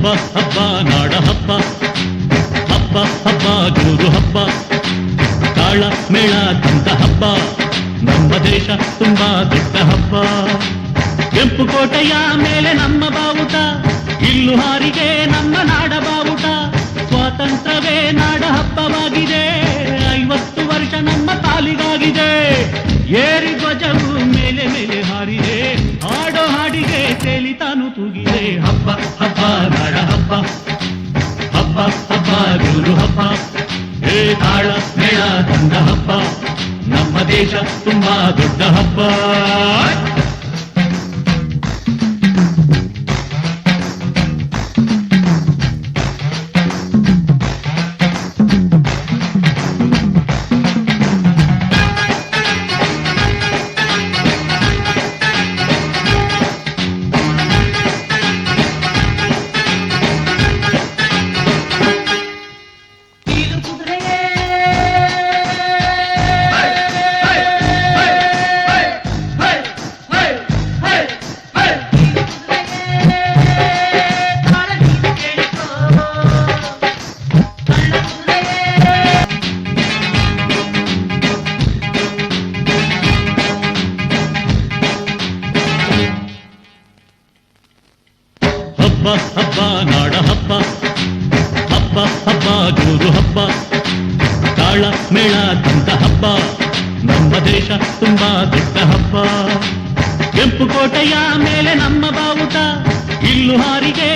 ಹಬ್ಬ ಹಬ್ಬ ನಾಡ ಹಬ್ಬ, ಹಬ್ಬ ಹಬ್ಬ ಜೋರು ಹಬ್ಬ, ತಾಳ ಮೇಳ ತಂದ ಹಬ್ಬ, ನಮ್ಮ ದೇಶ ತುಂಬಾ ದೊಡ್ಡ ಹಬ್ಬ. ಕೆಂಪು ಕೋಟೆಯ ಮೇಲೆ ನಮ್ಮ ಬಾವುಟ, ಇಲ್ಲು ಹಾರಿಗೆ ನಮ್ಮ ನಾಡ ಬಾವುಟ. ಸ್ವಾತಂತ್ರ್ಯವೇ ನಾಡ ಹಬ್ಬವಾಗಿದೆ, 50 ವರ್ಷ ನಮ್ಮ ಪಾಲಿಗಾಗಿದೆ. ಏರಿ ಧ್ವಜವು ಮೇಲೆ ಮೇಲೆ ಹಾರಿದೆ, ಹಾಡೋ ಹಾಡಿಗೆ ತೇಲಿ ತಾನು ತೂಗಿದೆ. ಹಬ್ಬ ಹಬ್ಬ ನಾಡ ಹಬ್ಬ, ಹಬ್ಬ ಹಬ್ಬ ಜೋರು ಹಬ್ಬ, ಏ ತಾಳ ಮೇಳ ತಂದ ಹಬ್ಬ, ನಮ್ಮ ದೇಶ ತುಂಬಾ ದೊಡ್ಡ ಹಬ್ಬ. ಹಬ್ಬ ಹಬ್ಬ ನಾಡ ಹಬ್ಬ, ಹಬ್ಬ ಹಬ್ಬ ಜೋರು ಹಬ್ಬ, ತಾಳ ಮೇಳ ತಂದ ಹಬ್ಬ, ನಮ್ಮ ದೇಶ ತುಂಬಾ ದೊಡ್ಡ ಹಬ್ಬ. ಕೆಂಪು ಕೋಟೆಯ ಮೇಲೆ ನಮ್ಮ ಬಾವುಟ, ಇಲ್ಲು ಹಾರಿಗೆ